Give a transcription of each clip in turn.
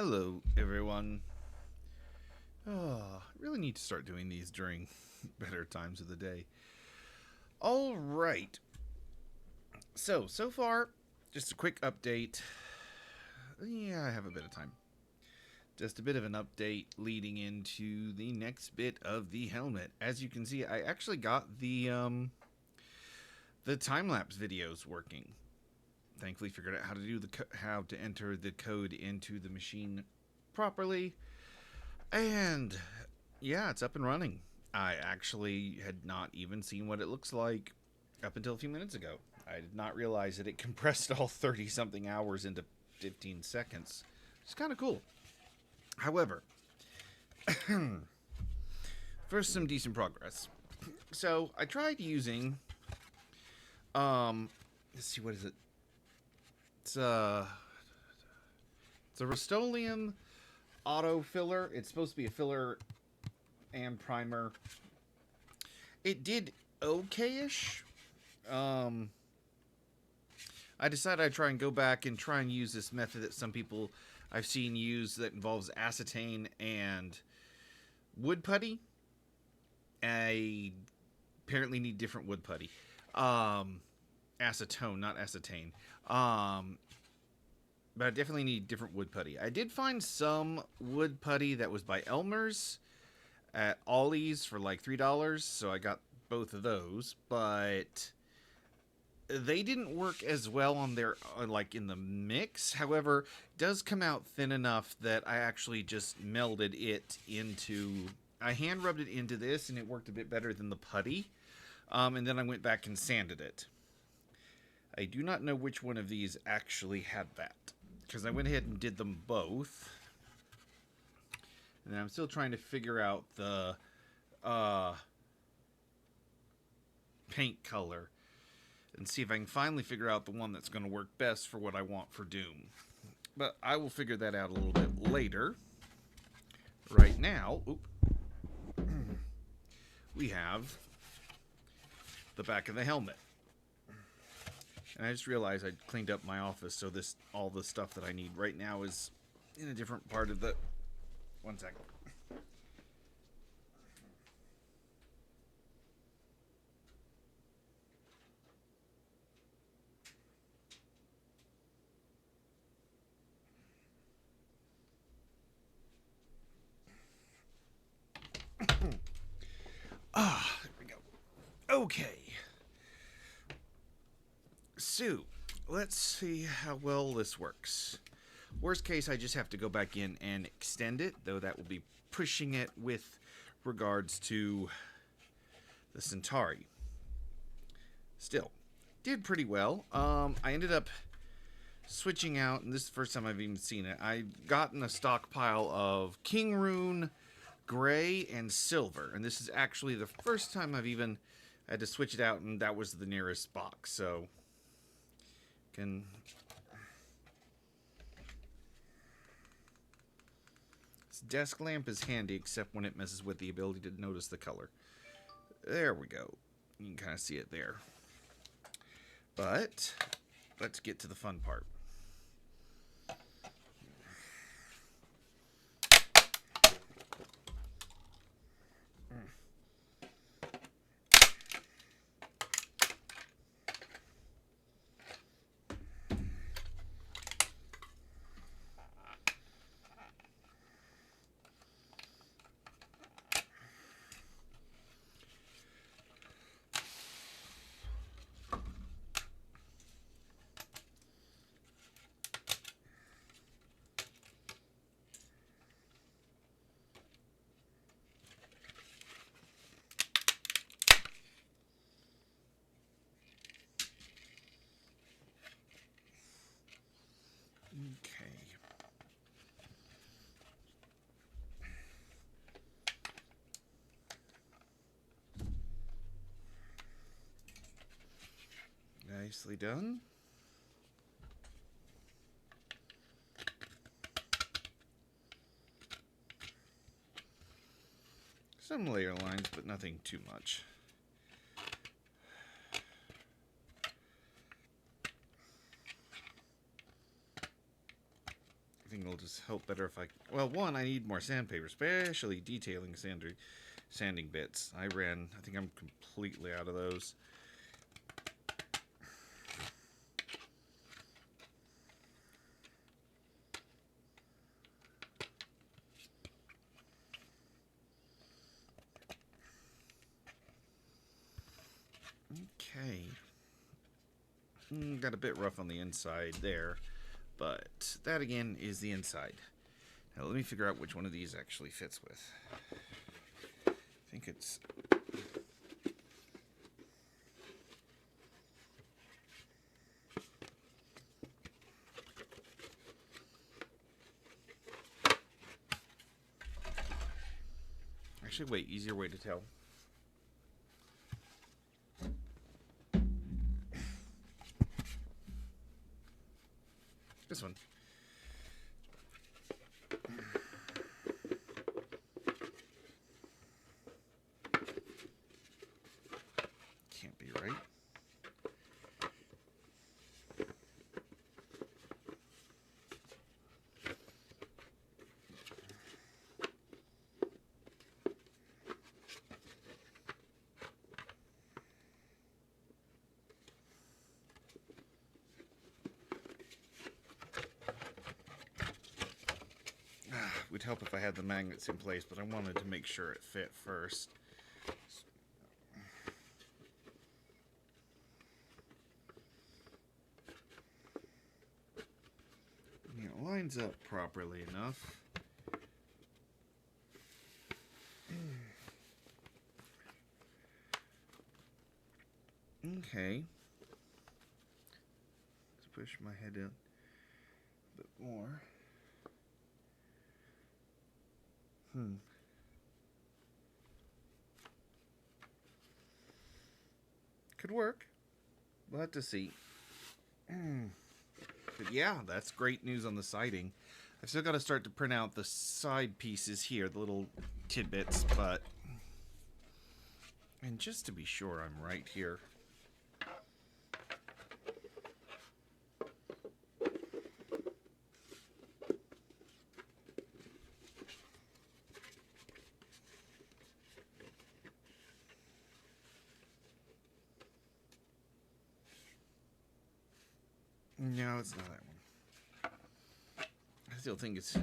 Hello, everyone. Oh, I really need to start doing these during better times of the day. All right. So far, just a quick update. Yeah, I have a bit of time. Just a bit of an update leading into the next bit of the helmet. As you can see, I actually got the time lapse videos working. Thankfully, figured out how to do how to enter the code into the machine properly. And yeah, it's up and running. I actually had not even seen what it looks like up until a few minutes ago. I did not realize that it compressed all 30 something hours into 15 seconds. It's kind of cool. However, first, some decent progress. So I tried using, let's see, what is it? It's a Rust-Oleum auto filler. It's supposed to be a filler and primer. It did okay-ish. I decided I'd try and go back and try and use this method that some people I've seen use that involves acetane and wood putty. I apparently need different wood putty. Acetone, not acetane. But I definitely need different wood putty. I did find some wood putty that was by Elmer's at Ollie's for like $3, so I got both of those, but they didn't work as well on their like in the mix. However, it does come out thin enough that I actually just melded it into, I hand rubbed it into this and it worked a bit better than the putty. And then I went back and sanded it. I do not know which one of these actually had that, because I went ahead and did them both. And I'm still trying to figure out the paint color and see if I can finally figure out the one that's going to work best for what I want for Doom. But I will figure that out a little bit later. Right now, we have the back of the helmet. And I just realized I cleaned up my office, so all the stuff that I need right now is in a different part of the... One second. There we go. Okay. So, let's see how well this works. Worst case, I just have to go back in and extend it, though that will be pushing it with regards to the Centauri. Still, did pretty well. I ended up switching out, and this is the first time I've even seen it. I've gotten a stockpile of King Rune, Gray, and Silver, and this is actually the first time I've even had to switch it out, and that was the nearest box, so can... This desk lamp is handy, except when it messes with the ability to notice the color. There we go. You can kind of see it there. But let's get to the fun part. Okay. Nicely done. Some layer lines, but nothing too much. I think it'll just help better if I... Well, one, I need more sandpaper, especially detailing sanding bits. I think I'm completely out of those. Okay. Got a bit rough on the inside there, but that again is the inside. Now let me figure out which one of these actually fits with. I think it's... Actually, wait, easier way to tell. This one. Can't be right. Would help if I had the magnets in place, but I wanted to make sure it fit first. It lines up properly enough. Okay. Let's push my head in a bit more. Could work. We'll have to see. But yeah, that's great news on the siding. I've still got to start to print out the side pieces here, the little tidbits, but... And just to be sure I'm right here. No, it's not that one. I still think it's a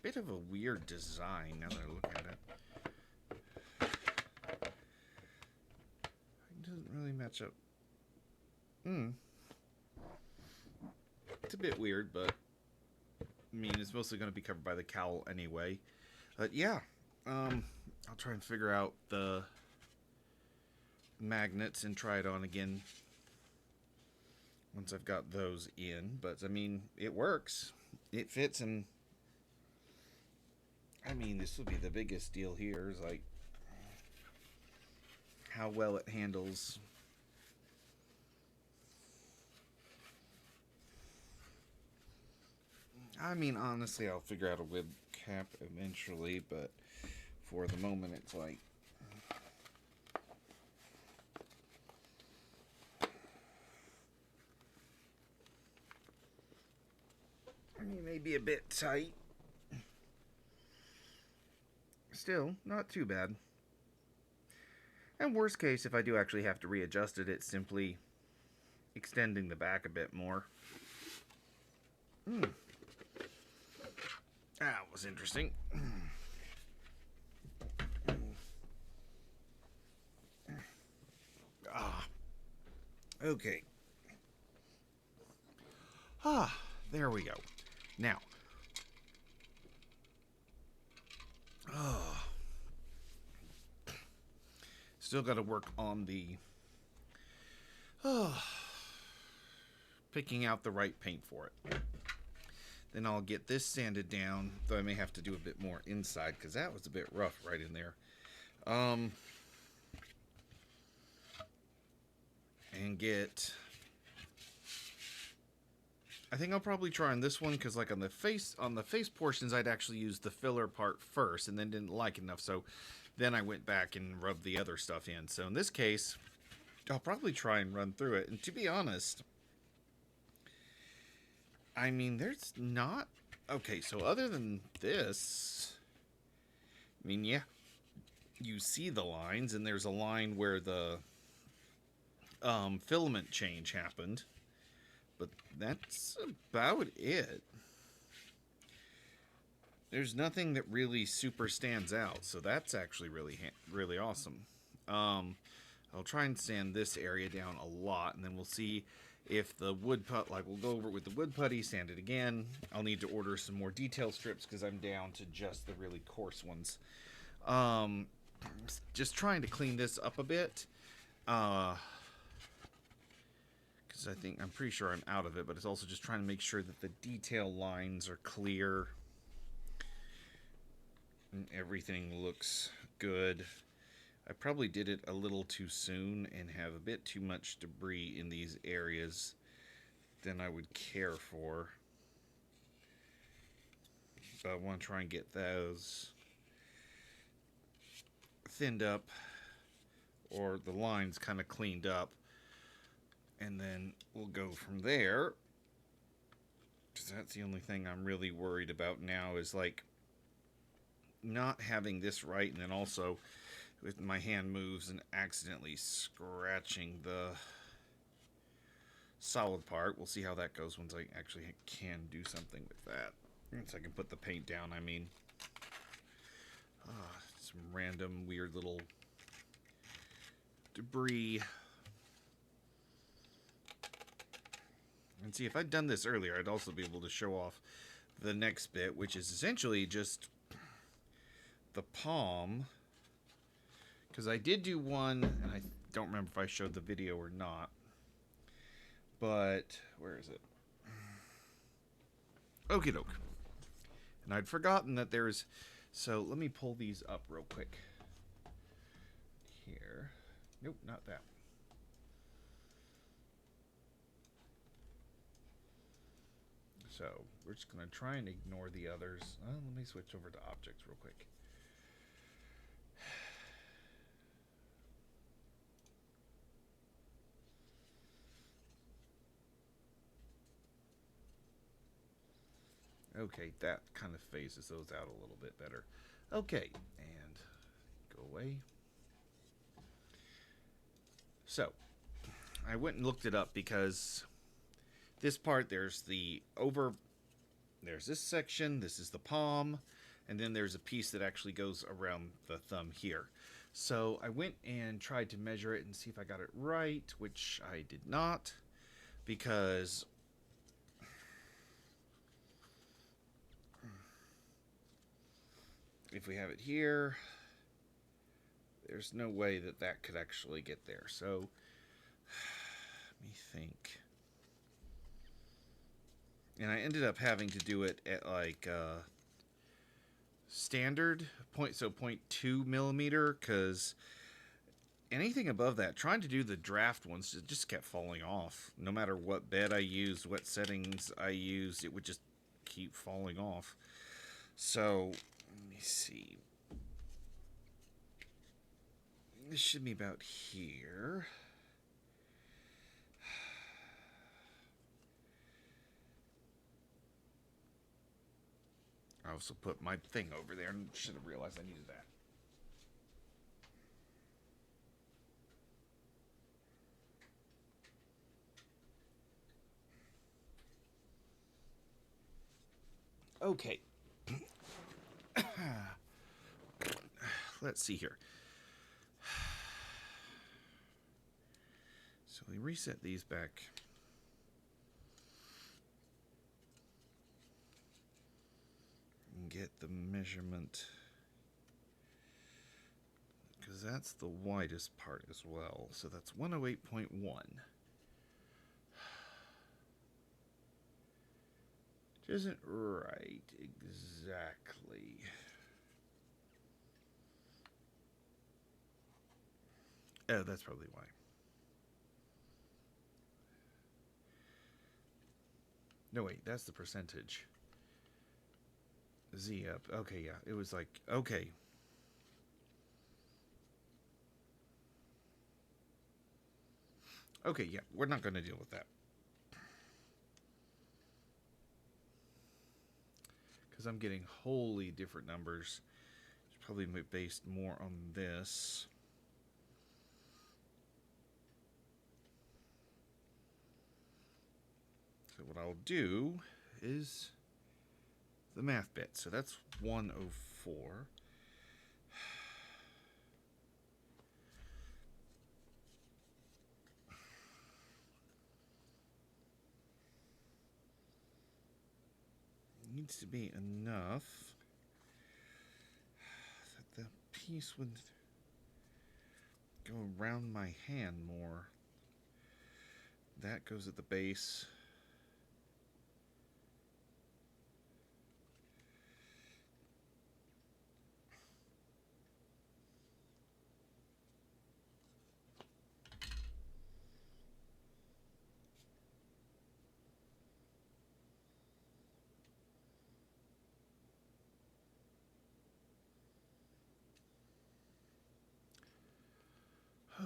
bit of a weird design now that I look at it. It doesn't really match up. It's a bit weird, but I mean, it's mostly going to be covered by the cowl anyway. But yeah, I'll try and figure out the magnets and try it on again once I've got those in. But I mean, it works, it fits, and I mean, this will be the biggest deal here, is like how well it handles. I mean, honestly, I'll figure out a web cap eventually, but for the moment it's like, I mean, maybe a bit tight. Still, not too bad. And worst case, if I do actually have to readjust it, it's simply extending the back a bit more. That was interesting. Okay. There we go. Now. Still got to work on the picking out the right paint for it. Then I'll get this sanded down, though I may have to do a bit more inside because that was a bit rough right in there. And get... I think I'll probably try on this one because, like, on the face portions, I'd actually use the filler part first and then didn't like it enough, so then I went back and rubbed the other stuff in. So in this case, I'll probably try and run through it. And to be honest, I mean, there's not... Okay, so other than this... I mean, yeah, you see the lines, and there's a line where the filament change happened. But that's about it. There's nothing that really super stands out, so that's actually really awesome. I'll try and sand this area down a lot, and then we'll see if the wood put, like we'll go over it with the wood putty, sand it again. I'll need to order some more detail strips because I'm down to just the really coarse ones. Just trying to clean this up a bit. Because I'm pretty sure I'm out of it, but it's also just trying to make sure that the detail lines are clear. And everything looks good. I probably did it a little too soon and have a bit too much debris in these areas than I would care for. But I want to try and get those thinned up, or the lines kind of cleaned up, and then we'll go from there. Because that's the only thing I'm really worried about now is like not having this right, and then also with my hand moves and accidentally scratching the solid part. We'll see how that goes once I actually can do something with that. Once I can put the paint down, I mean. Some random weird little debris. And see, if I'd done this earlier, I'd also be able to show off the next bit, which is essentially just the palm. Because I did do one, and I don't remember if I showed the video or not. But, where is it? Okie doke. And I'd forgotten that there's... So, let me pull these up real quick. Here. Nope, not that. So, we're just going to try and ignore the others. Let me switch over to objects real quick. Okay, that kind of phases those out a little bit better. Okay, and go away. So, I went and looked it up because this part, there's this section, this is the palm, and then there's a piece that actually goes around the thumb here. So I went and tried to measure it and see if I got it right, which I did not, because if we have it here, there's no way that that could actually get there. So let me think. And I ended up having to do it at like standard point, so 0.2 millimeter, because anything above that, trying to do the draft ones, it just kept falling off. No matter what bed I used, what settings I used, it would just keep falling off. So let me see. This should be about here. I also put my thing over there and should have realized I needed that. Okay. Let's see here. So we reset these back. And get the measurement. Because that's the widest part as well. So that's 108.1. Which isn't right exactly. Oh, that's probably why. No, wait, that's the percentage. Z up. Okay, yeah. It was like, okay. Okay, yeah. We're not going to deal with that. because I'm getting wholly different numbers. It's probably based more on this. So what I'll do is the math bit. So that's 104. Needs to be enough that the piece would go around my hand more. That goes at the base.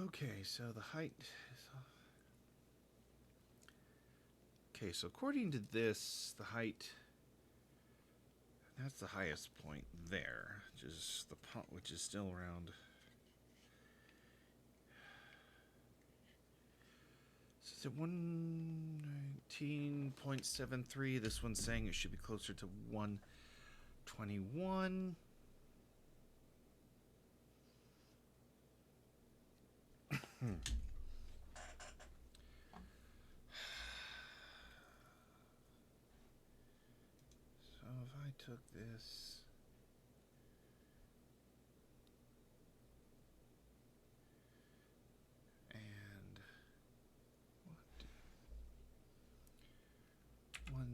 Okay, so the height is... Okay, so according to this, the height... That's the highest point there, which is still around... So 119.73. This one's saying it should be closer to 121. So if I took this and 120.5.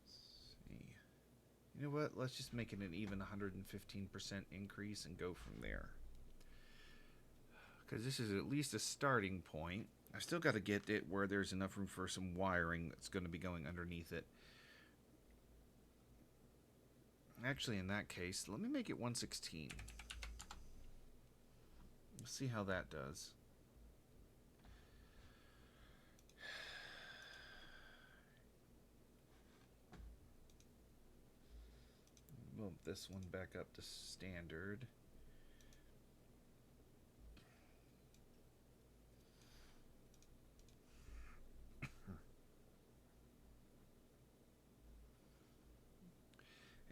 See. You know what? Let's just make it an even 115% increase and go from there. Because this is at least a starting point. I still got to get it where there's enough room for some wiring that's going to be going underneath it. Actually, in that case, let me make it 116. We'll see how that does. Bump this one back up to standard.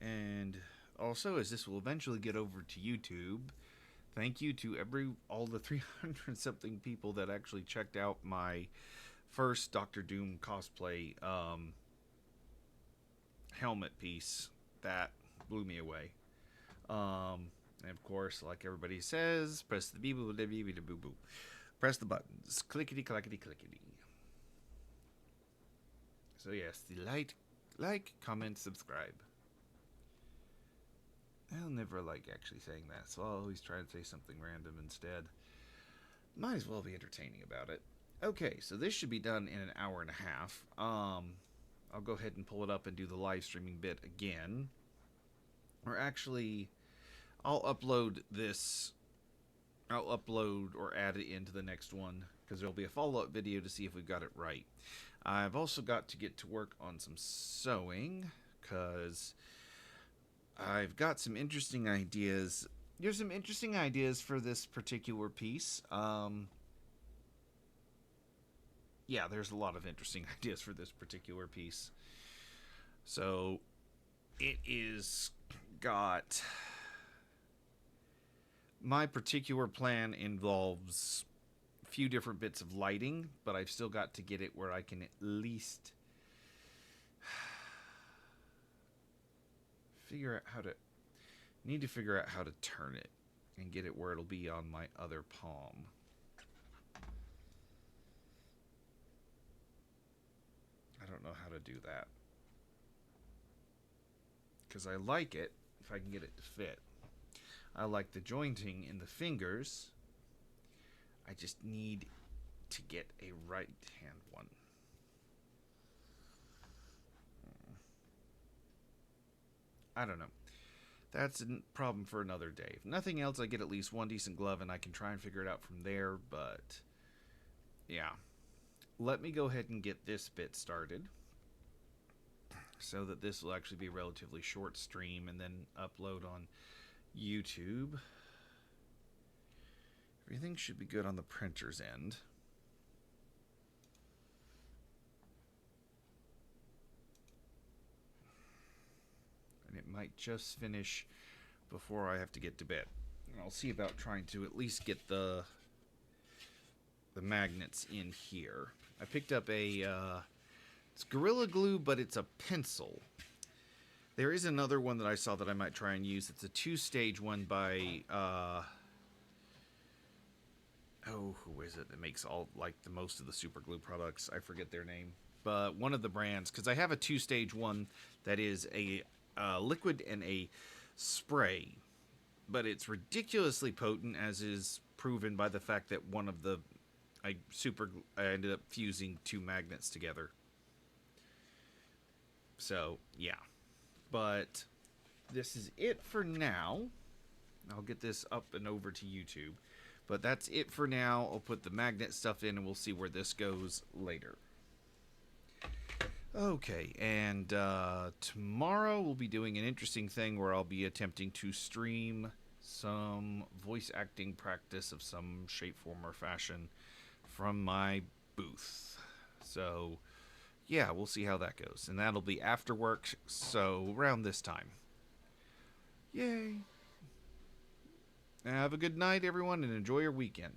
And also, as this will eventually get over to YouTube, thank you to all the 300 something people that actually checked out my first Doctor Doom cosplay helmet piece. That blew me away. And of course, like everybody says, press the bee-boo, the bee-bee, boo-boo. Press the buttons. Clickety, clackety, clickety. So yes, the like, comment, subscribe. I'll never like actually saying that, so I'll always try to say something random instead. Might as well be entertaining about it. Okay, so this should be done in an hour and a half. I'll go ahead and pull it up and do the live streaming bit again. Or actually, I'll upload this. I'll upload or add it into the next one, because there'll be a follow-up video to see if we've got it right. I've also got to get to work on some sewing, because I've got some interesting ideas. There's some interesting ideas for this particular piece. Yeah, there's a lot of interesting ideas for this particular piece. So, it is got... My particular plan involves a few different bits of lighting, but I've still got to get it where I can at least figure out how to... Need to figure out how to turn it and get it where it'll be on my other palm. I don't know how to do that, because I like it if I can get it to fit. I like the jointing in the fingers. I just need to get a right hand one. I don't know. That's a problem for another day. If nothing else, I get at least one decent glove and I can try and figure it out from there, but yeah. Let me go ahead and get this bit started. so that this will actually be a relatively short stream and then upload on YouTube. Everything should be good on the printer's end. And it might just finish before I have to get to bed. And I'll see about trying to at least get the magnets in here. I picked up a it's Gorilla Glue, but it's a pencil. There is another one that I saw that I might try and use. It's a 2-stage one by who is it that makes all, like, the most of the super glue products? I forget their name, but one of the brands, because I have a 2-stage one that is a liquid and a spray, but it's ridiculously potent, as is proven by the fact that one of the I ended up fusing 2 magnets together. So yeah, but this is it for now. I'll get this up and over to YouTube, but that's it for now. I'll put the magnet stuff in and we'll see where this goes later. Okay, and tomorrow we'll be doing an interesting thing where I'll be attempting to stream some voice acting practice of some shape, form, or fashion from my booth. So yeah, we'll see how that goes. And that'll be after work, so around this time. Yay! Have a good night, everyone, and enjoy your weekend.